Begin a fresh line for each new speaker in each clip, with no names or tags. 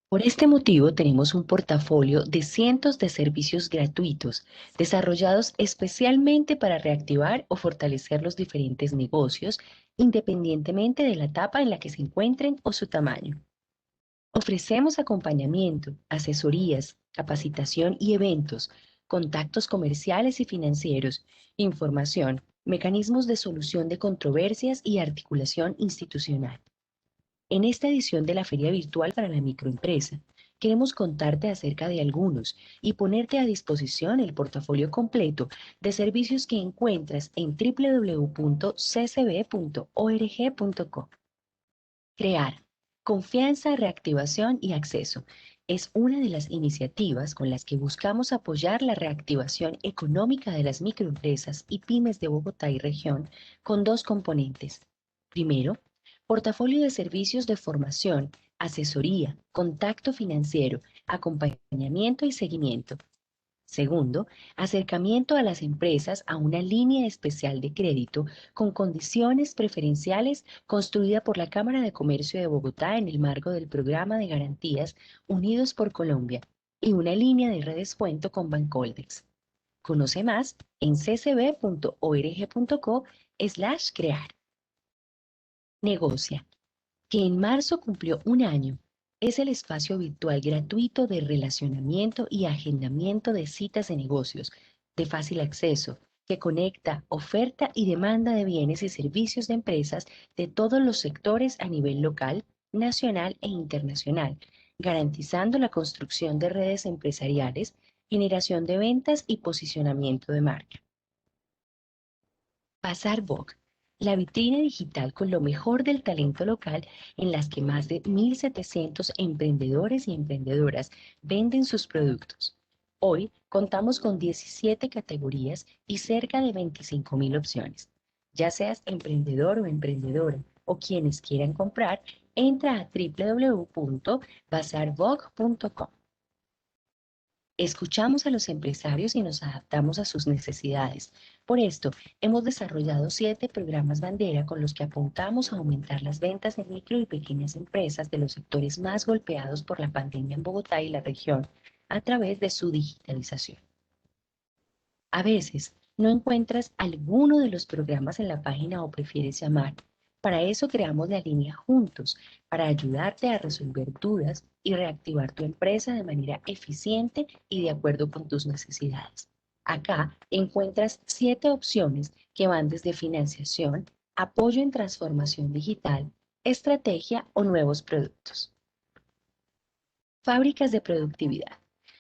Por este motivo, tenemos un portafolio de cientos de servicios gratuitos desarrollados especialmente para reactivar o fortalecer los diferentes negocios, independientemente de la etapa en la que se encuentren o su tamaño. Ofrecemos acompañamiento, asesorías, capacitación y eventos, contactos comerciales y financieros, información, mecanismos de solución de controversias y articulación institucional. En esta edición de la Feria Virtual para la Microempresa, queremos contarte acerca de algunos y ponerte a disposición el portafolio completo de servicios que encuentras en www.ccb.org.co. Crear confianza, reactivación y acceso es una de las iniciativas con las que buscamos apoyar la reactivación económica de las microempresas y pymes de Bogotá y región con dos componentes. Primero, portafolio de servicios de formación, asesoría, contacto financiero, acompañamiento y seguimiento. Segundo, acercamiento a las empresas a una línea especial de crédito con condiciones preferenciales construida por la Cámara de Comercio de Bogotá en el marco del programa de garantías Unidos por Colombia y una línea de redescuento con Bancoldex. Conoce más en ccb.org.co/crear. Negocia, que en marzo cumplió un año. Es el espacio virtual gratuito de relacionamiento y agendamiento de citas de negocios, de fácil acceso, que conecta oferta y demanda de bienes y servicios de empresas de todos los sectores a nivel local, nacional e internacional, garantizando la construcción de redes empresariales, generación de ventas y posicionamiento de marca. Pasar Vogue, la vitrina digital con lo mejor del talento local en las que más de 1.700 emprendedores y emprendedoras venden sus productos. Hoy contamos con 17 categorías y cerca de 25.000 opciones. Ya seas emprendedor o emprendedora o quienes quieran comprar, entra a www.bazarvogue.com. Escuchamos a los empresarios y nos adaptamos a sus necesidades. Por esto, hemos desarrollado 7 programas bandera con los que apuntamos a aumentar las ventas de micro y pequeñas empresas de los sectores más golpeados por la pandemia en Bogotá y la región a través de su digitalización. A veces, no encuentras alguno de los programas en la página o prefieres llamar. Para eso creamos la línea Juntos, para ayudarte a resolver dudas y reactivar tu empresa de manera eficiente y de acuerdo con tus necesidades. Acá encuentras 7 opciones que van desde financiación, apoyo en transformación digital, estrategia o nuevos productos. Fábricas de productividad.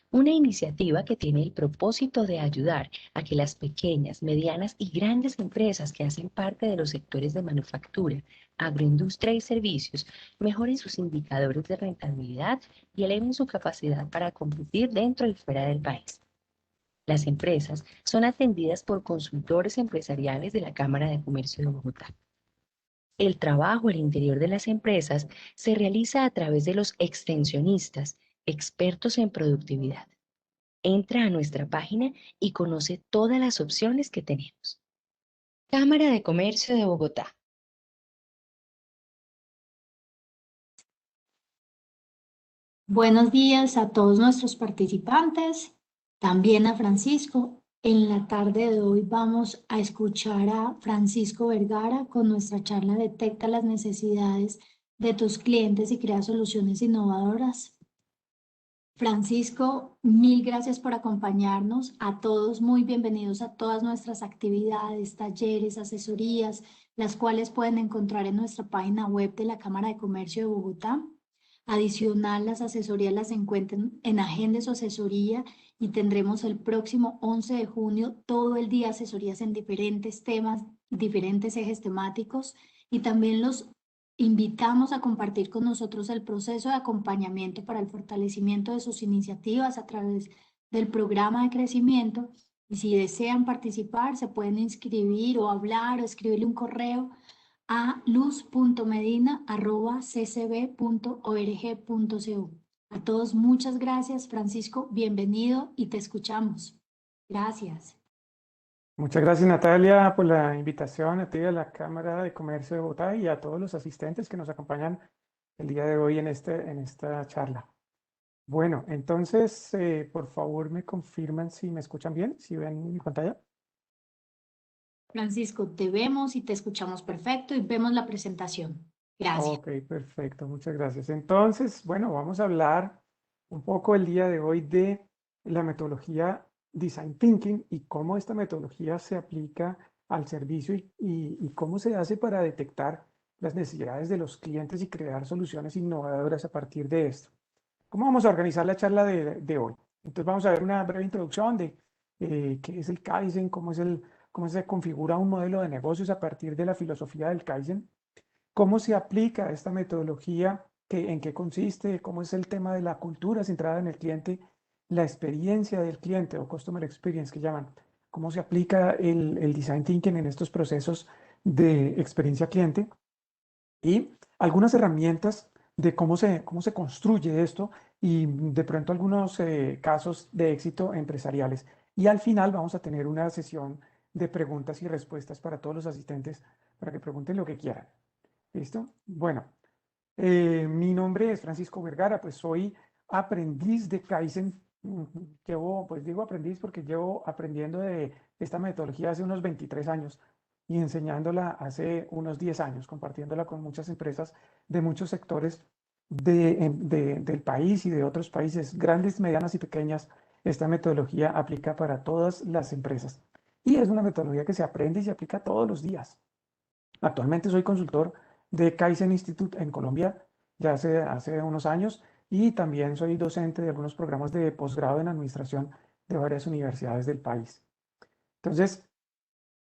Una iniciativa que tiene el propósito de ayudar a que las pequeñas, medianas y grandes empresas que hacen parte de los sectores de manufactura, agroindustria y servicios mejoren sus indicadores de rentabilidad y eleven su capacidad para competir dentro y fuera del país. Las empresas son atendidas por consultores empresariales de la Cámara de Comercio de Bogotá. El trabajo al interior de las empresas se realiza a través de los extensionistas, expertos en productividad. Entra a nuestra página y conoce todas las opciones que tenemos. Cámara de Comercio de Bogotá.
Buenos días a todos nuestros participantes, también a Francisco. En la tarde de hoy vamos a escuchar a Francisco Vergara con nuestra charla Detecta las necesidades de tus clientes y crea soluciones innovadoras. Francisco, mil gracias por acompañarnos. A todos, muy bienvenidos a todas nuestras actividades, talleres, asesorías, las cuales pueden encontrar en nuestra página web de la Cámara de Comercio de Bogotá. Adicional, las asesorías las encuentran en Agendas o Asesoría y tendremos el próximo 11 de junio todo el día asesorías en diferentes temas, diferentes ejes temáticos y también los invitamos a compartir con nosotros el proceso de acompañamiento para el fortalecimiento de sus iniciativas a través del programa de crecimiento. Y si desean participar, se pueden inscribir o hablar o escribirle un correo a luz.medina@ccb.org.co. A todos, muchas gracias, Francisco. Bienvenido y te escuchamos. Gracias.
Muchas gracias, Natalia, por la invitación a ti, a la Cámara de Comercio de Bogotá y a todos los asistentes que nos acompañan el día de hoy en esta charla. Bueno, entonces, por favor, me confirman si me escuchan bien, si ven mi pantalla.
Francisco, te vemos y te escuchamos perfecto y vemos la presentación. Gracias.
Ok, perfecto, muchas gracias. Entonces, bueno, vamos a hablar un poco el día de hoy de la metodología Design Thinking y cómo esta metodología se aplica al servicio y cómo se hace para detectar las necesidades de los clientes y crear soluciones innovadoras a partir de esto. ¿Cómo vamos a organizar la charla de hoy? Entonces vamos a ver una breve introducción de qué es el Kaizen, cómo se configura un modelo de negocios a partir de la filosofía del Kaizen, cómo se aplica esta metodología, en qué consiste, cómo es el tema de la cultura centrada en el cliente, la experiencia del cliente o Customer Experience que llaman, cómo se aplica el Design Thinking en estos procesos de experiencia cliente y algunas herramientas de cómo se construye esto y de pronto algunos casos de éxito empresariales. Y al final vamos a tener una sesión de preguntas y respuestas para todos los asistentes para que pregunten lo que quieran. ¿Listo? Bueno, mi nombre es Francisco Vergara, pues soy aprendiz de Kaizen. Llevo, pues digo aprendiz porque llevo aprendiendo de esta metodología hace unos 23 años y enseñándola hace unos 10 años, compartiéndola con muchas empresas de muchos sectores del país y de otros países, grandes, medianas y pequeñas. Esta metodología aplica para todas las empresas y es una metodología que se aprende y se aplica todos los días. Actualmente soy consultor de Kaizen Institute en Colombia ya hace unos años y también soy docente de algunos programas de posgrado en administración de varias universidades del país. Entonces,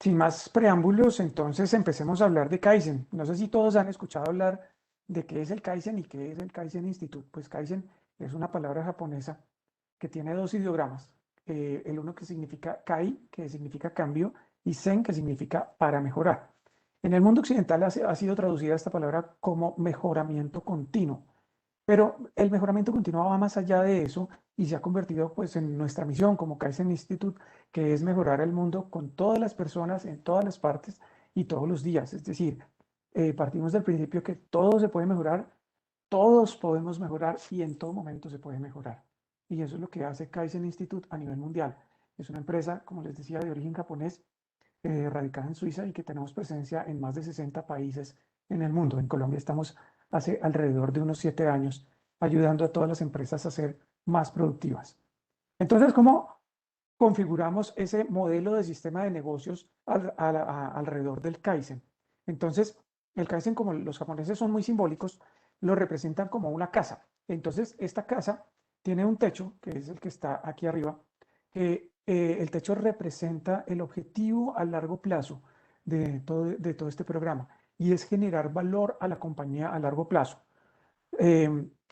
sin más preámbulos, entonces empecemos a hablar de Kaizen. No sé si todos han escuchado hablar de qué es el Kaizen y qué es el Kaizen Institute. Pues Kaizen es una palabra japonesa que tiene dos ideogramas. El uno que significa Kai, que significa cambio, y Zen, que significa para mejorar. En el mundo occidental ha sido traducida esta palabra como mejoramiento continuo, pero el mejoramiento continuo va más allá de eso y se ha convertido pues en nuestra misión como Kaizen Institute, que es mejorar el mundo con todas las personas en todas las partes y todos los días. Es decir, partimos del principio que todo se puede mejorar, todos podemos mejorar y en todo momento se puede mejorar. Y eso es lo que hace Kaizen Institute a nivel mundial. Es una empresa, como les decía, de origen japonés, radicada en Suiza y que tenemos presencia en más de 60 países en el mundo. En Colombia estamos hace alrededor de unos 7 años ayudando a todas las empresas a ser más productivas. Entonces, ¿cómo configuramos ese modelo de sistema de negocios alrededor del Kaizen? Entonces, el Kaizen, como los japoneses son muy simbólicos, lo representan como una casa. Entonces, esta casa tiene un techo, que es el que está aquí arriba, que el techo representa el objetivo a largo plazo de todo este programa y es generar valor a la compañía a largo plazo,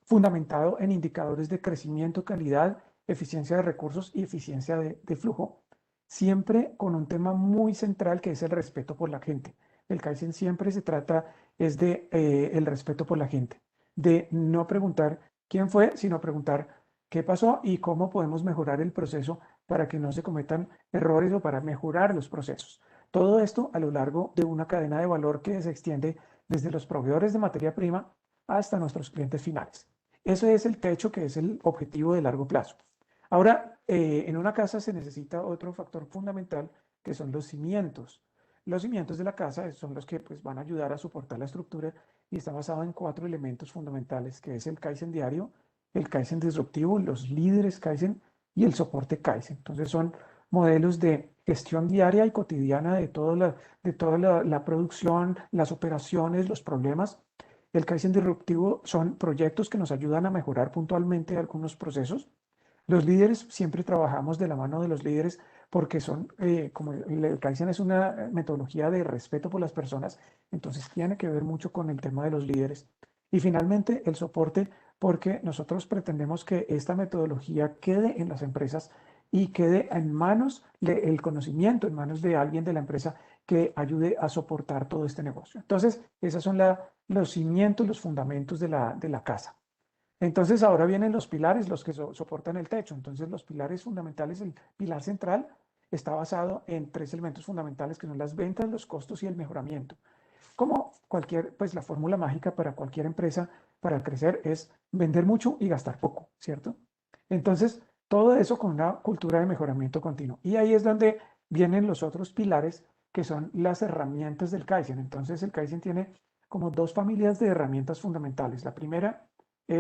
fundamentado en indicadores de crecimiento, calidad, eficiencia de recursos y eficiencia de flujo, siempre con un tema muy central que es el respeto por la gente. El Kaizen siempre se trata es de el respeto por la gente, de no preguntar quién fue, sino preguntar qué pasó y cómo podemos mejorar el proceso para que no se cometan errores o para mejorar los procesos. Todo esto a lo largo de una cadena de valor que se extiende desde los proveedores de materia prima hasta nuestros clientes finales. Eso es el techo, que es el objetivo de largo plazo. Ahora, en una casa se necesita otro factor fundamental, que son los cimientos. Los cimientos de la casa son los que pues, van a ayudar a soportar la estructura y está basado en 4 elementos fundamentales, que es el Kaizen diario, el Kaizen disruptivo, los líderes Kaizen y el soporte Kaizen. Entonces son modelos de gestión diaria y cotidiana de toda la producción, las operaciones, los problemas. El Kaizen disruptivo son proyectos que nos ayudan a mejorar puntualmente algunos procesos. Los líderes, siempre trabajamos de la mano de los líderes porque son, como el Kaizen es una metodología de respeto por las personas, entonces tiene que ver mucho con el tema de los líderes. Y finalmente, el soporte, porque nosotros pretendemos que esta metodología quede en las empresas y quede en manos, el conocimiento en manos de alguien de la empresa que ayude a soportar todo este negocio. Entonces, esos son los cimientos, los fundamentos de la casa. Entonces ahora vienen los pilares, los que soportan el techo. Entonces los pilares fundamentales, el pilar central está basado en 3 elementos fundamentales que son las ventas, los costos y el mejoramiento. Como cualquier, pues la fórmula mágica para cualquier empresa para crecer es vender mucho y gastar poco, ¿cierto? Entonces, todo eso con una cultura de mejoramiento continuo. Y ahí es donde vienen los otros pilares que son las herramientas del Kaizen. Entonces, el Kaizen tiene como dos familias de herramientas fundamentales. La primera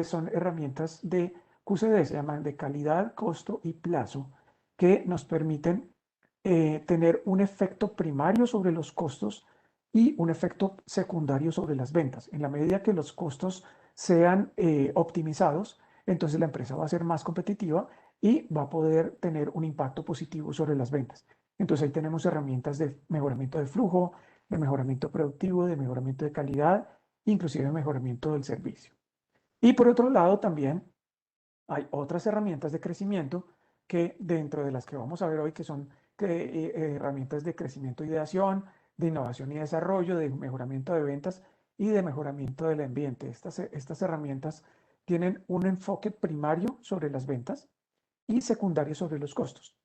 son herramientas de QCD, se llaman de calidad, costo y plazo, que nos permiten tener un efecto primario sobre los costos y un efecto secundario sobre las ventas. En la medida que los costos sean optimizados, entonces la empresa va a ser más competitiva y va a poder tener un impacto positivo sobre las ventas. Entonces ahí tenemos herramientas de mejoramiento de flujo, de mejoramiento productivo, de mejoramiento de calidad, inclusive de mejoramiento del servicio. Y por otro lado también hay otras herramientas de crecimiento que dentro de las que vamos a ver hoy, que son herramientas de crecimiento e ideación, de innovación y desarrollo, de mejoramiento de ventas y de mejoramiento del ambiente. Estas herramientas tienen un enfoque primario sobre las ventas y secundario sobre los costos.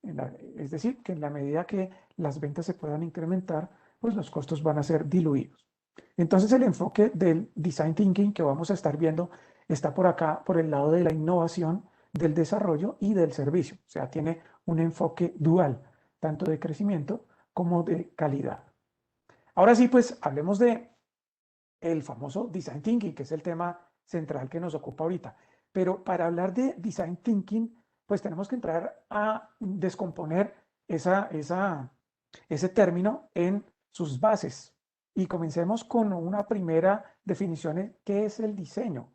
Es decir, que en la medida que las ventas se puedan incrementar, pues los costos van a ser diluidos. Entonces el enfoque del Design Thinking que vamos a estar viendo está por acá, por el lado de la innovación, del desarrollo y del servicio. O sea, tiene un enfoque dual, tanto de crecimiento como de calidad. Ahora sí, pues hablemos de el famoso Design Thinking, que es el tema central que nos ocupa ahorita. Pero para hablar de Design Thinking, pues tenemos que entrar a descomponer ese término en sus bases. Y comencemos con una primera definición, que es el diseño.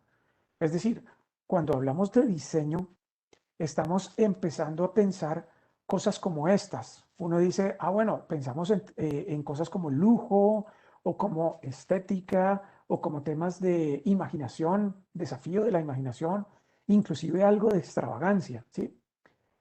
Es decir, cuando hablamos de diseño, estamos empezando a pensar cosas como estas. Uno dice, bueno, pensamos en cosas como lujo o como estética o como temas de imaginación, desafío de la imaginación, inclusive algo de extravagancia, ¿sí?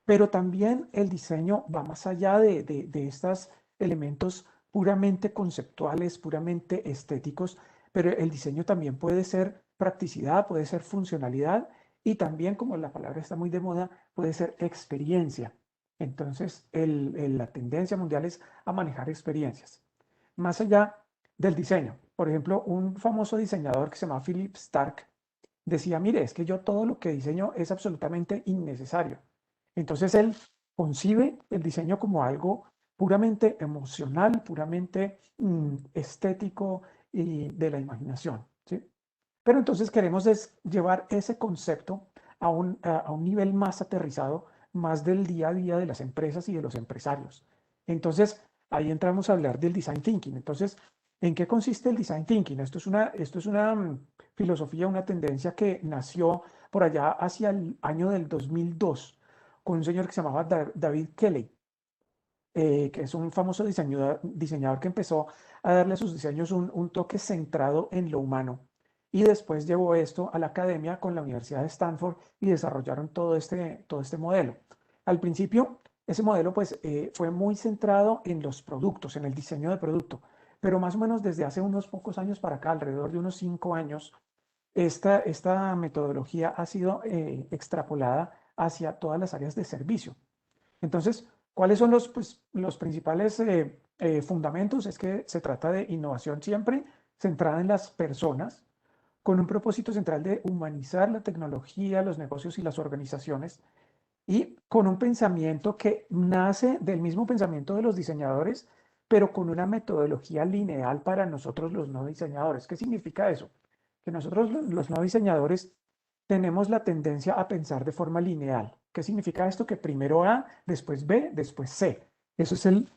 Pero también el diseño va más allá de estos elementos puramente conceptuales, puramente estéticos, pero el diseño también puede ser practicidad, puede ser funcionalidad y también, como la palabra está muy de moda, puede ser experiencia. Entonces, la tendencia mundial es a manejar experiencias. Más allá del diseño, por ejemplo, un famoso diseñador que se llama Philip Stark decía, mire, es que yo todo lo que diseño es absolutamente innecesario. Entonces él concibe el diseño como algo puramente emocional, puramente estético y de la imaginación, ¿sí? Pero entonces queremos llevar ese concepto a un nivel más aterrizado, más del día a día de las empresas y de los empresarios. Entonces ahí entramos a hablar del design thinking. Entonces, ¿en qué consiste el design thinking? Esto es una filosofía, una tendencia que nació por allá hacia el año del 2002 con un señor que se llamaba David Kelley, que es un famoso diseñador que empezó a darle a sus diseños un toque centrado en lo humano. Y después llevó esto a la academia con la Universidad de Stanford y desarrollaron todo este modelo. Al principio, ese modelo pues, fue muy centrado en los productos, en el diseño de producto, pero más o menos desde hace unos pocos años para acá, alrededor de unos 5 años, esta metodología ha sido extrapolada hacia todas las áreas de servicio. Entonces, ¿cuáles son los principales fundamentos? Es que se trata de innovación siempre centrada en las personas, con un propósito central de humanizar la tecnología, los negocios y las organizaciones, y con un pensamiento que nace del mismo pensamiento de los diseñadores, pero con una metodología lineal para nosotros los no diseñadores. ¿Qué significa eso? Que nosotros los no diseñadores tenemos la tendencia a pensar de forma lineal. ¿Qué significa esto? Que primero A, después B, después C. Eso es el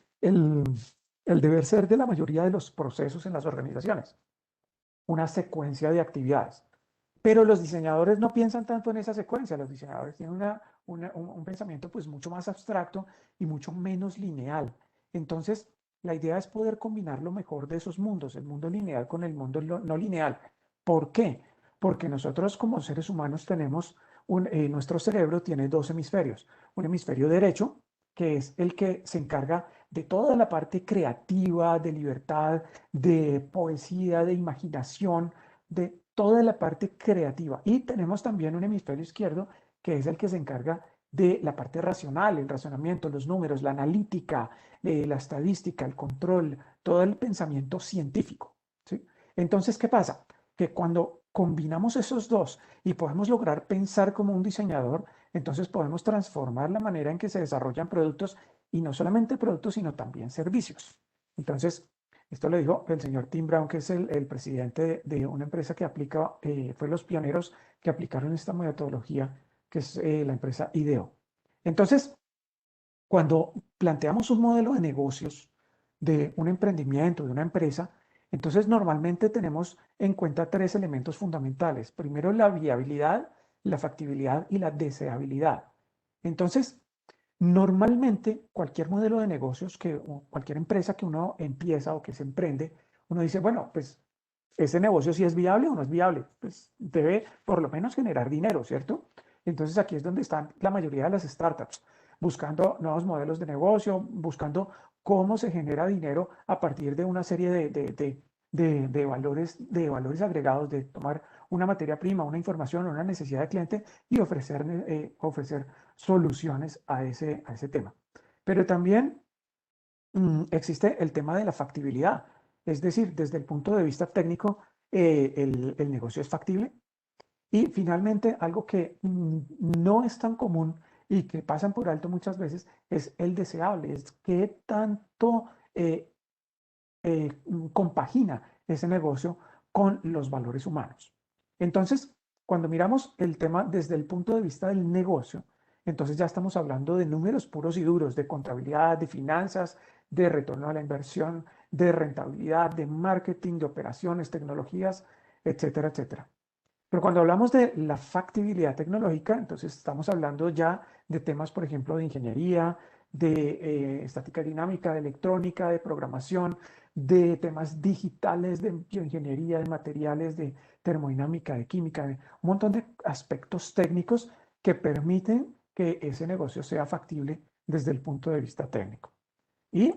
deber ser de la mayoría de los procesos en las organizaciones. Una secuencia de actividades. Pero los diseñadores no piensan tanto en esa secuencia. Los diseñadores tienen un pensamiento pues mucho más abstracto y mucho menos lineal. Entonces, la idea es poder combinar lo mejor de esos mundos, el mundo lineal con el mundo no lineal. ¿Por qué? Porque nosotros como seres humanos tenemos, nuestro cerebro tiene dos hemisferios. Un hemisferio derecho, que es el que se encarga de toda la parte creativa, de libertad, de poesía, de imaginación, de toda la parte creativa. Y tenemos también un hemisferio izquierdo, que es el que se encarga de la parte racional, el razonamiento, los números, la analítica, la estadística, el control, todo el pensamiento científico, ¿sí? Entonces, ¿qué pasa? Que cuando combinamos esos dos y podemos lograr pensar como un diseñador, entonces podemos transformar la manera en que se desarrollan productos, y no solamente productos, sino también servicios. Entonces, esto lo dijo el señor Tim Brown, que es el presidente de una empresa que aplica, fue los pioneros que aplicaron esta metodología, que es la empresa IDEO. Entonces, cuando planteamos un modelo de negocios de un emprendimiento, de una empresa, entonces normalmente tenemos en cuenta tres elementos fundamentales. Primero, la viabilidad, la factibilidad y la deseabilidad. Entonces, normalmente cualquier modelo de negocios, o cualquier empresa que uno empieza o que se emprende, uno dice, bueno, pues ese negocio si es viable o no es viable, pues debe por lo menos generar dinero, ¿cierto? Entonces aquí es donde están la mayoría de las startups, buscando nuevos modelos de negocio, buscando cómo se genera dinero a partir de una serie de valores agregados, de tomar una materia prima, una información, una necesidad de cliente y ofrecer soluciones a ese tema. Pero también existe el tema de la factibilidad, es decir, desde el punto de vista técnico, el negocio es factible. Y finalmente, algo que no es tan común y que pasan por alto muchas veces es el deseable, es qué tanto compagina ese negocio con los valores humanos. Entonces, cuando miramos el tema desde el punto de vista del negocio, entonces ya estamos hablando de números puros y duros, de contabilidad, de finanzas, de retorno a la inversión, de rentabilidad, de marketing, de operaciones, tecnologías, etcétera, etcétera. Pero cuando hablamos de la factibilidad tecnológica, entonces estamos hablando ya de temas, por ejemplo, de ingeniería, de estática dinámica, de electrónica, de programación, de temas digitales, de bioingeniería, de materiales, de termodinámica, de química, de un montón de aspectos técnicos que permiten que ese negocio sea factible desde el punto de vista técnico. Y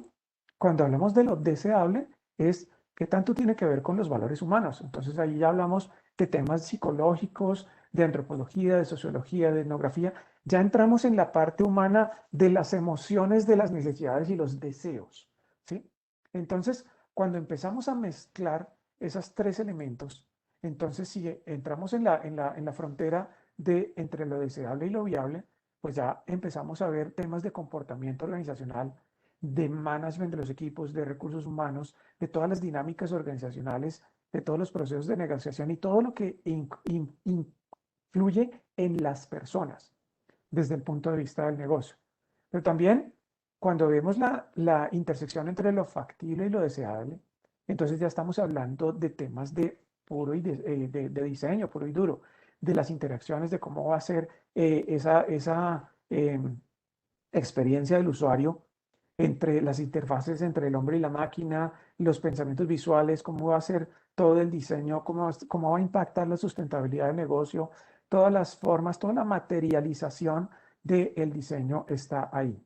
cuando hablamos de lo deseable, es qué tanto tiene que ver con los valores humanos. Entonces ahí ya hablamos de temas psicológicos, de antropología, de sociología, de etnografía. Ya entramos en la parte humana de las emociones, de las necesidades y los deseos, ¿sí? Entonces, cuando empezamos a mezclar esos tres elementos, entonces si entramos en la frontera entre lo deseable y lo viable, pues ya empezamos a ver temas de comportamiento organizacional, de management de los equipos, de recursos humanos, de todas las dinámicas organizacionales, de todos los procesos de negociación y todo lo que influye en las personas desde el punto de vista del negocio. Pero también cuando vemos la intersección entre lo factible y lo deseable, entonces ya estamos hablando de temas de puro y de diseño puro y duro, de las interacciones, de cómo va a ser esa experiencia del usuario entre las interfaces entre el hombre y la máquina, los pensamientos visuales, cómo va a ser todo el diseño, cómo va a impactar la sustentabilidad del negocio, todas las formas, toda la materialización del diseño está ahí.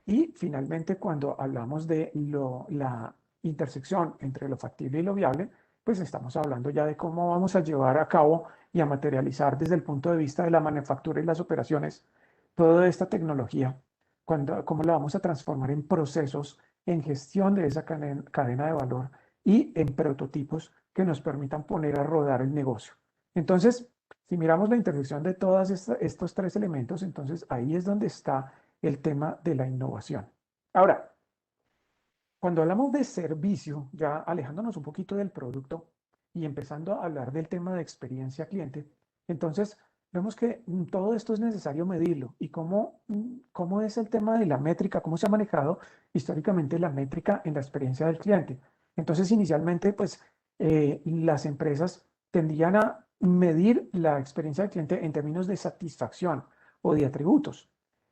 Y finalmente, cuando hablamos de la intersección entre lo factible y lo viable, pues estamos hablando ya de cómo vamos a llevar a cabo y a materializar desde el punto de vista de la manufactura y las operaciones toda esta tecnología, cómo la vamos a transformar en procesos, en gestión de esa cadena de valor y en prototipos que nos permitan poner a rodar el negocio. Entonces, si miramos la intersección de todos estos tres elementos, entonces ahí es donde está el tema de la innovación. Ahora, cuando hablamos de servicio, ya alejándonos un poquito del producto y empezando a hablar del tema de experiencia cliente, entonces vemos que todo esto es necesario medirlo. ¿Y cómo es el tema de la métrica? ¿Cómo se ha manejado históricamente la métrica en la experiencia del cliente? Entonces, inicialmente, pues las empresas tendían a medir la experiencia del cliente en términos de satisfacción o de atributos.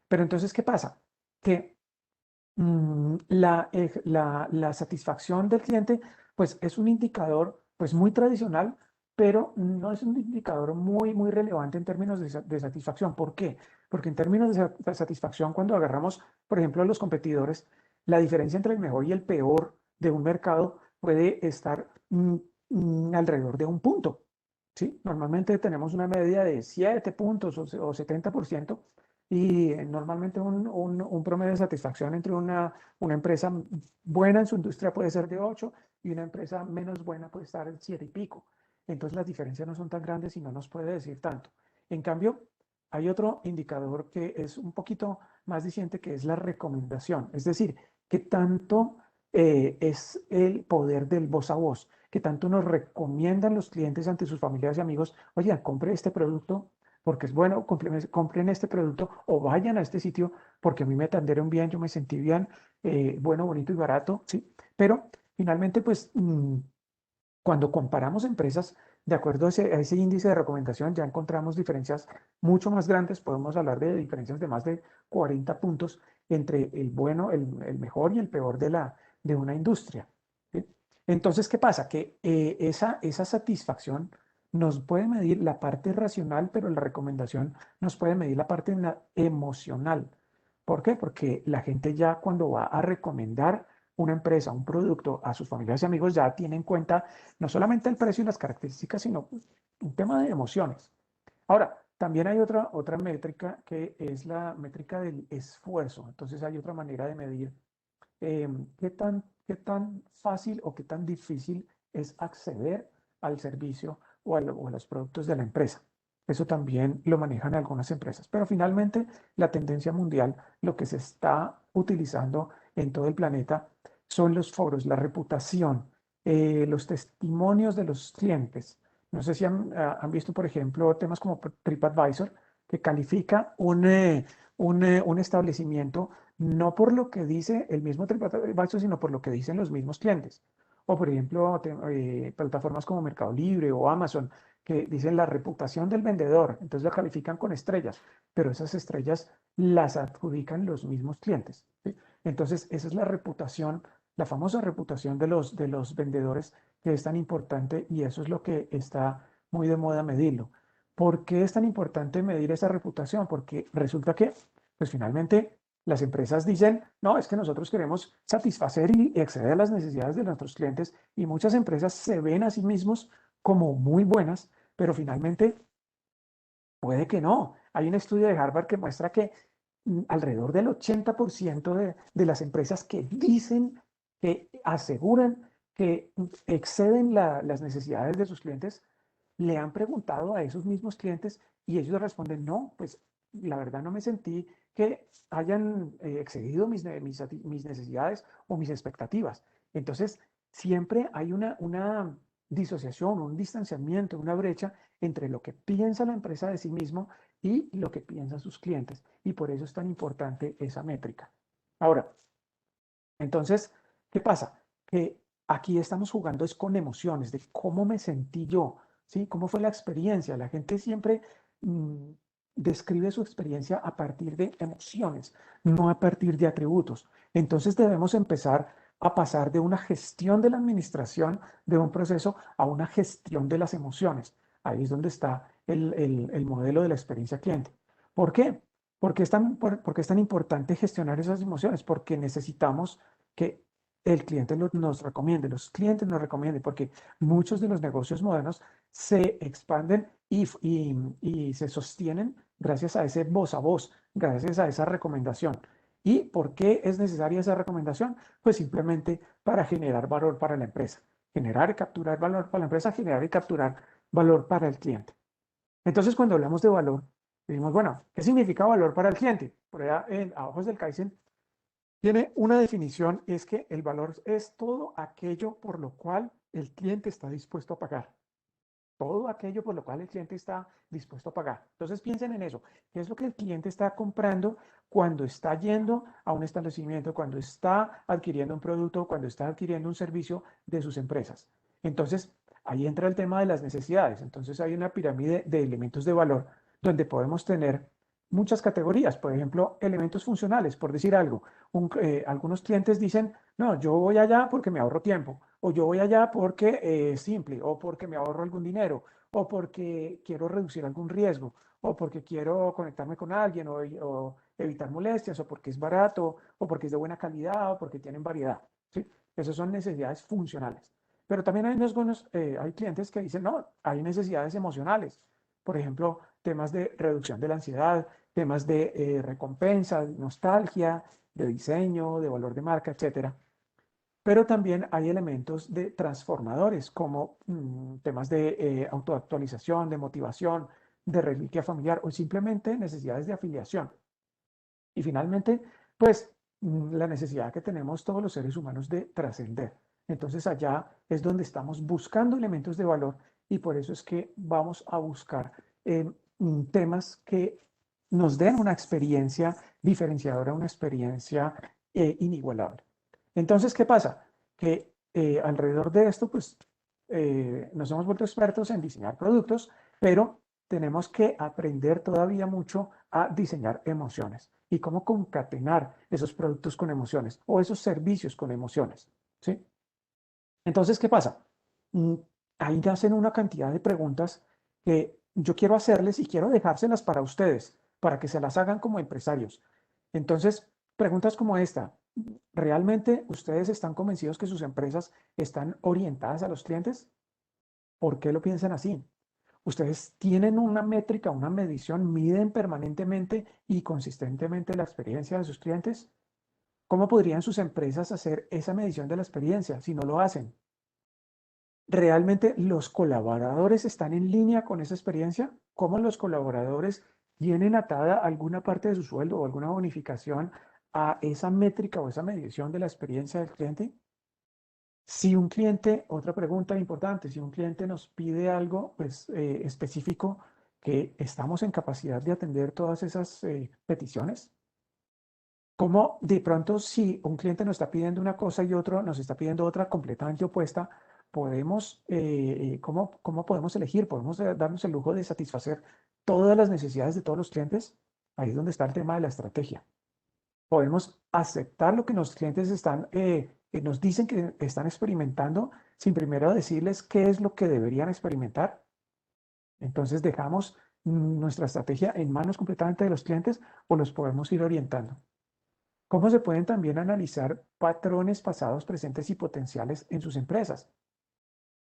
Pero entonces, ¿qué pasa? Que la satisfacción del cliente, pues es un indicador pues muy tradicional, pero no es un indicador muy relevante en términos de satisfacción. ¿Por qué? Porque en términos de satisfacción, cuando agarramos, por ejemplo, a los competidores, la diferencia entre el mejor y el peor de un mercado puede estar alrededor de un punto, ¿sí? Normalmente tenemos una media de 7 puntos o 70%. Y normalmente un promedio de satisfacción entre una empresa buena en su industria puede ser de 8 y una empresa menos buena puede estar en 7 y pico. Entonces las diferencias no son tan grandes y no nos puede decir tanto. En cambio, hay otro indicador que es un poquito más diciente, que es la recomendación. Es decir, qué tanto es el poder del voz a voz, qué tanto nos recomiendan los clientes ante sus familiares y amigos, oye, compre este producto porque es bueno, compren este producto o vayan a este sitio porque a mí me atendieron bien, yo me sentí bien, bueno, bonito y barato, ¿sí? Pero finalmente, pues, cuando comparamos empresas, de acuerdo a ese índice de recomendación, ya encontramos diferencias mucho más grandes. Podemos hablar de diferencias de más de 40 puntos entre el bueno, el mejor y el peor de una industria. ¿Sí? Entonces, ¿qué pasa? Que esa satisfacción nos puede medir la parte racional, pero la recomendación nos puede medir la parte emocional. ¿Por qué? Porque la gente ya cuando va a recomendar una empresa, un producto a sus familiares y amigos, ya tiene en cuenta no solamente el precio y las características, sino un tema de emociones. Ahora, también hay otra métrica que es la métrica del esfuerzo. Entonces hay otra manera de medir qué tan fácil o qué tan difícil es acceder al servicio o a los productos de la empresa. Eso también lo manejan algunas empresas. Pero finalmente, la tendencia mundial, lo que se está utilizando en todo el planeta son los foros, la reputación, los testimonios de los clientes. No sé si han visto, por ejemplo, temas como TripAdvisor, que califica un establecimiento no por lo que dice el mismo TripAdvisor, sino por lo que dicen los mismos clientes. O, por ejemplo, plataformas como Mercado Libre o Amazon, que dicen la reputación del vendedor, entonces la califican con estrellas, pero esas estrellas las adjudican los mismos clientes. ¿Sí? Entonces, esa es la reputación, la famosa reputación de los vendedores, que es tan importante, y eso es lo que está muy de moda medirlo. ¿Por qué es tan importante medir esa reputación? Porque resulta que, pues finalmente, las empresas dicen, no, es que nosotros queremos satisfacer y acceder a las necesidades de nuestros clientes, y muchas empresas se ven a sí mismos como muy buenas, pero finalmente puede que no. Hay un estudio de Harvard que muestra que alrededor del 80% de las empresas que dicen, que aseguran que exceden las necesidades de sus clientes, le han preguntado a esos mismos clientes y ellos responden, no, pues la verdad no me sentí que hayan excedido mis necesidades o mis expectativas. Entonces, siempre hay una disociación, un distanciamiento, una brecha entre lo que piensa la empresa de sí mismo y lo que piensan sus clientes. Y por eso es tan importante esa métrica. Ahora, entonces, ¿qué pasa? Que aquí estamos jugando es con emociones, de cómo me sentí yo, ¿sí? ¿Cómo fue la experiencia? La gente siempre mm, describe su experiencia a partir de emociones, no a partir de atributos. Entonces debemos empezar a pasar de una gestión de la administración de un proceso a una gestión de las emociones. Ahí es donde está el modelo de la experiencia cliente. ¿Por qué? Porque es tan importante gestionar esas emociones? Porque necesitamos que el cliente nos recomiende, los clientes nos recomienden, porque muchos de los negocios modernos se expanden y se sostienen gracias a ese voz a voz, gracias a esa recomendación. ¿Y por qué es necesaria esa recomendación? Pues simplemente para generar valor para la empresa, generar y capturar valor para la empresa, generar y capturar valor para el cliente. Entonces, cuando hablamos de valor, decimos, bueno, ¿qué significa valor para el cliente? Por allá en Ojos del Kaizen tiene una definición, es que el valor es todo aquello por lo cual el cliente está dispuesto a pagar. Todo aquello por lo cual el cliente está dispuesto a pagar. Entonces piensen en eso. ¿Qué es lo que el cliente está comprando cuando está yendo a un establecimiento, cuando está adquiriendo un producto, cuando está adquiriendo un servicio de sus empresas? Entonces, ahí entra el tema de las necesidades. Entonces hay una pirámide de elementos de valor donde podemos tener muchas categorías. Por ejemplo, elementos funcionales, por decir algo. Algunos clientes dicen, no, yo voy allá porque me ahorro tiempo, o yo voy allá porque es simple, o porque me ahorro algún dinero, o porque quiero reducir algún riesgo, o porque quiero conectarme con alguien, o evitar molestias, o porque es barato, o porque es de buena calidad, o porque tienen variedad. ¿Sí? Esas son necesidades funcionales. Pero también hay clientes que dicen, no, hay necesidades emocionales. Por ejemplo, temas de reducción de la ansiedad, temas de recompensa, de nostalgia, de diseño, de valor de marca, etcétera. Pero también hay elementos de transformadores, como temas de autoactualización, de motivación, de reliquia familiar o simplemente necesidades de afiliación. Y finalmente, pues la necesidad que tenemos todos los seres humanos de trascender. Entonces allá es donde estamos buscando elementos de valor y por eso es que vamos a buscar temas que nos den una experiencia diferenciadora, una experiencia inigualable. Entonces, ¿qué pasa? Que alrededor de esto, pues nos hemos vuelto expertos en diseñar productos, pero tenemos que aprender todavía mucho a diseñar emociones y cómo concatenar esos productos con emociones o esos servicios con emociones, ¿sí? Entonces, ¿qué pasa? Ahí nacen una cantidad de preguntas que yo quiero hacerles y quiero dejárselas para ustedes, para que se las hagan como empresarios. Entonces, preguntas como esta, ¿realmente ustedes están convencidos que sus empresas están orientadas a los clientes? ¿Por qué lo piensan así? ¿Ustedes tienen una métrica, una medición, miden permanentemente y consistentemente la experiencia de sus clientes? ¿Cómo podrían sus empresas hacer esa medición de la experiencia si no lo hacen? ¿Realmente los colaboradores están en línea con esa experiencia? ¿Cómo los colaboradores tienen atada alguna parte de su sueldo o alguna bonificación a esa métrica o esa medición de la experiencia del cliente? Si un cliente, otra pregunta importante, si un cliente nos pide algo pues, específico, que estamos en capacidad de atender todas esas peticiones. ¿Cómo de pronto si un cliente nos está pidiendo una cosa y otro nos está pidiendo otra completamente opuesta, cómo podemos elegir? ¿Podemos darnos el lujo de satisfacer todas las necesidades de todos los clientes? Ahí es donde está el tema de la estrategia. Podemos aceptar lo que los clientes nos dicen que están experimentando sin primero decirles qué es lo que deberían experimentar. Entonces dejamos nuestra estrategia en manos completamente de los clientes o los podemos ir orientando. ¿Cómo se pueden también analizar patrones pasados, presentes y potenciales en sus empresas?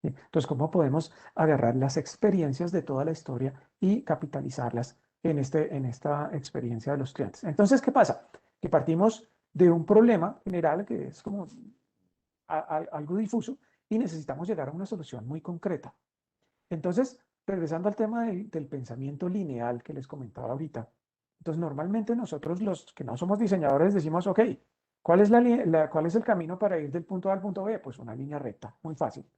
Entonces, ¿cómo podemos agarrar las experiencias de toda la historia y capitalizarlas en esta experiencia de los clientes? Entonces, ¿qué pasa? Que partimos de un problema general que es como algo difuso y necesitamos llegar a una solución muy concreta. Entonces, regresando al tema del pensamiento lineal que les comentaba ahorita. Entonces, normalmente nosotros los que no somos diseñadores decimos, ok, ¿cuál es cuál es el camino para ir del punto A al punto B? Pues una línea recta, muy fácil.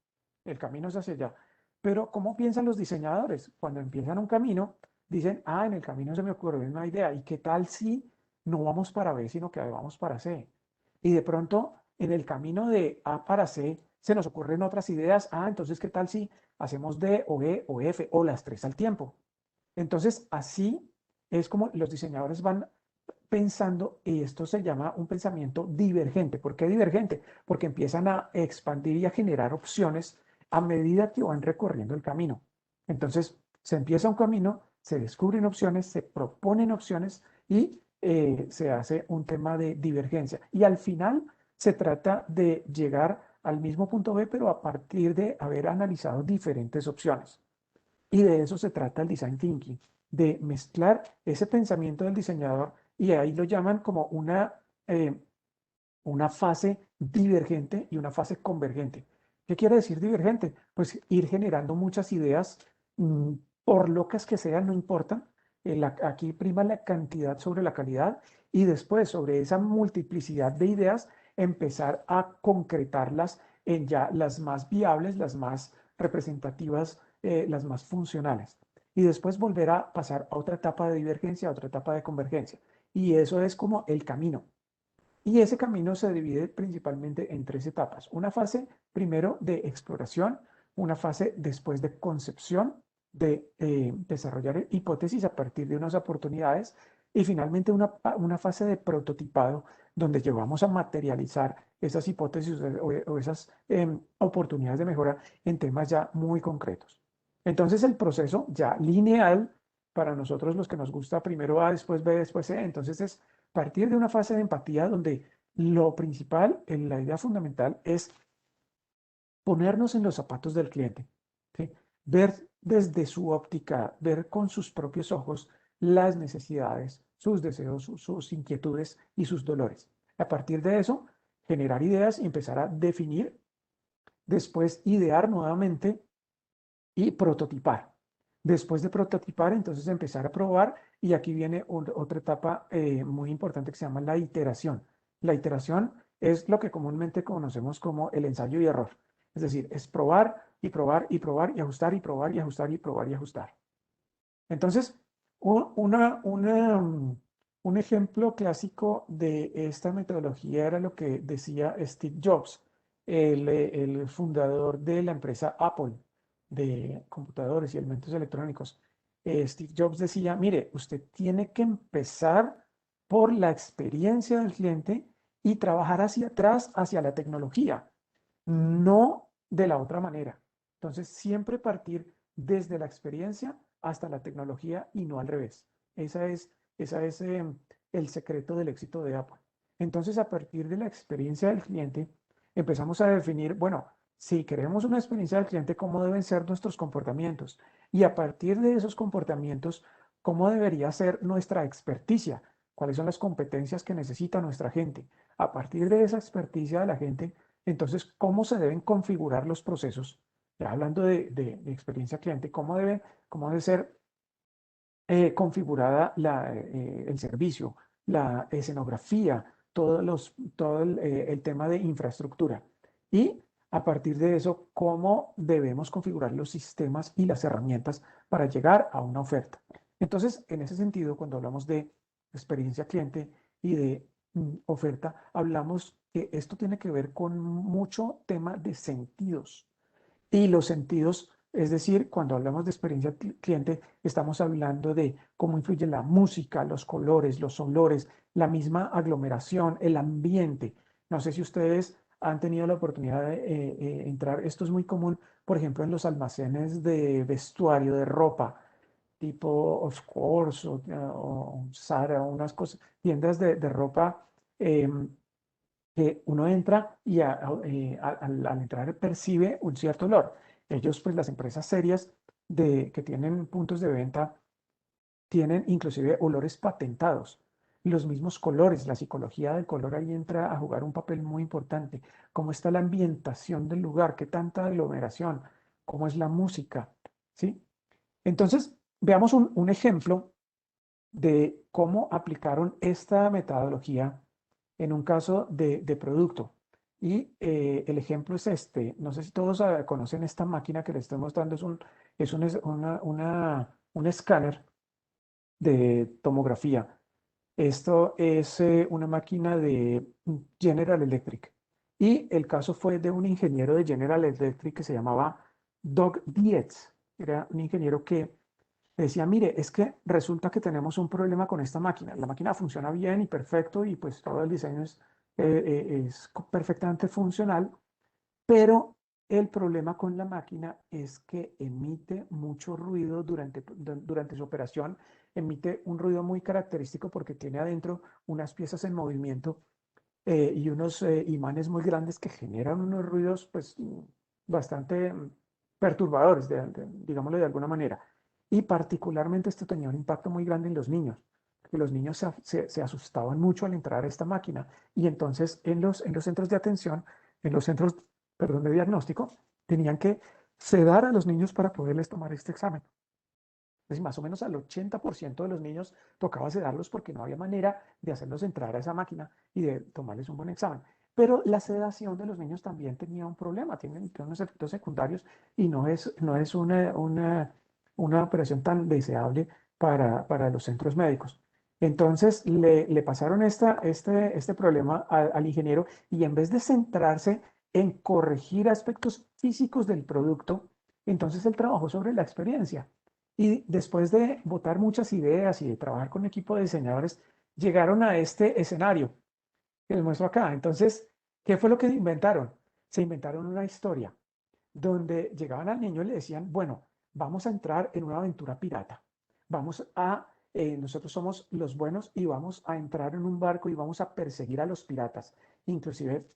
El camino es hacia allá. Pero, ¿cómo piensan los diseñadores? Cuando empiezan un camino, dicen, en el camino se me ocurrió una idea. ¿Y qué tal si no vamos para B, sino que vamos para C? Y de pronto, en el camino de A para C, se nos ocurren otras ideas. Entonces, ¿qué tal si hacemos D o E o F o las tres al tiempo? Entonces, así es como los diseñadores van pensando, y esto se llama un pensamiento divergente. ¿Por qué divergente? Porque empiezan a expandir y a generar opciones a medida que van recorriendo el camino. Entonces, se empieza un camino, se descubren opciones, se proponen opciones y se hace un tema de divergencia. Y al final se trata de llegar al mismo punto B, pero a partir de haber analizado diferentes opciones. Y de eso se trata el design thinking, de mezclar ese pensamiento del diseñador y ahí lo llaman como una fase divergente y una fase convergente. ¿Qué quiere decir divergente? Pues ir generando muchas ideas, mmm, por locas que sean, no importa. Aquí prima la cantidad sobre la calidad y después sobre esa multiplicidad de ideas empezar a concretarlas en ya las más viables, las más representativas, las más funcionales. Y después volver a pasar a otra etapa de divergencia, a otra etapa de convergencia. Y eso es como el camino. Y ese camino se divide principalmente en tres etapas. Una fase primero de exploración, una fase después de concepción, de desarrollar hipótesis a partir de unas oportunidades y finalmente una fase de prototipado donde llevamos a materializar esas hipótesis o esas oportunidades de mejora en temas ya muy concretos. Entonces el proceso ya lineal para nosotros los que nos gusta primero A, después B, después C, entonces es partir de una fase de empatía donde lo principal, la idea fundamental es ponernos en los zapatos del cliente, ¿sí? Ver desde su óptica, ver con sus propios ojos las necesidades, sus deseos, sus inquietudes y sus dolores. A partir de eso, generar ideas y empezar a definir, después idear nuevamente y prototipar. Después de prototipar, entonces empezar a probar y aquí viene otra etapa muy importante que se llama la iteración. La iteración es lo que comúnmente conocemos como el ensayo y error. Es decir, es probar y probar y probar y ajustar y probar y ajustar y probar y ajustar. Entonces, un ejemplo clásico de esta metodología era lo que decía Steve Jobs, el fundador de la empresa Apple de computadores y elementos electrónicos. Steve Jobs decía, mire, usted tiene que empezar por la experiencia del cliente y trabajar hacia atrás, hacia la tecnología, no de la otra manera. Entonces, siempre partir desde la experiencia hasta la tecnología y no al revés. Esa es el secreto del éxito de Apple. Entonces, a partir de la experiencia del cliente, empezamos a definir, bueno, si queremos una experiencia del cliente, cómo deben ser nuestros comportamientos. Y a partir de esos comportamientos, cómo debería ser nuestra experticia, cuáles son las competencias que necesita nuestra gente. A partir de esa experticia de la gente, entonces, ¿cómo se deben configurar los procesos? Ya hablando de experiencia cliente, ¿cómo debe ser configurada el servicio, la escenografía, todo el tema de infraestructura? Y a partir de eso, ¿cómo debemos configurar los sistemas y las herramientas para llegar a una oferta? Entonces, en ese sentido, cuando hablamos de experiencia cliente y de oferta, hablamos que esto tiene que ver con mucho tema de sentidos. Y los sentidos, es decir, cuando hablamos de experiencia cliente, estamos hablando de cómo influye la música, los colores, los olores, la misma aglomeración, el ambiente. No sé si ustedes han tenido la oportunidad de entrar. Esto es muy común, por ejemplo, en los almacenes de vestuario, de ropa, tipo Oscors o Zara, unas cosas, tiendas de ropa. Que uno entra y al entrar percibe un cierto olor. Ellos, pues las empresas serias que tienen puntos de venta, tienen inclusive olores patentados. Los mismos colores, la psicología del color ahí entra a jugar un papel muy importante. Cómo está la ambientación del lugar, qué tanta aglomeración, cómo es la música, ¿sí? Entonces, veamos un ejemplo de cómo aplicaron esta metodología en un caso de producto. Y el ejemplo es este. No sé si todos conocen esta máquina que les estoy mostrando. Es un escáner de tomografía. Esto es una máquina de General Electric. Y el caso fue de un ingeniero de General Electric que se llamaba Doug Dietz. Era un ingeniero que decía, mire, es que resulta que tenemos un problema con esta máquina. La máquina funciona bien y perfecto y pues todo el diseño es perfectamente funcional, pero el problema con la máquina es que emite mucho ruido durante su operación, emite un ruido muy característico porque tiene adentro unas piezas en movimiento y unos imanes muy grandes que generan unos ruidos pues bastante perturbadores, digámoslo de alguna manera. Y particularmente esto tenía un impacto muy grande en los niños, porque los niños se asustaban mucho al entrar a esta máquina. Y entonces en los centros de atención, en los centros, perdón, de diagnóstico, tenían que sedar a los niños para poderles tomar este examen. Entonces, más o menos al 80% de los niños tocaba sedarlos porque no había manera de hacerlos entrar a esa máquina y de tomarles un buen examen. Pero la sedación de los niños también tenía un problema, tiene unos efectos secundarios y no es una operación tan deseable para los centros médicos. Entonces le pasaron este problema al ingeniero y en vez de centrarse en corregir aspectos físicos del producto, entonces él trabajó sobre la experiencia. Y después de botar muchas ideas y de trabajar con un equipo de diseñadores, llegaron a este escenario que les muestro acá. Entonces, ¿qué fue lo que inventaron? Se inventaron una historia donde llegaban al niño y le decían, bueno, vamos a entrar en una aventura pirata. Nosotros somos los buenos y vamos a entrar en un barco y vamos a perseguir a los piratas. Inclusive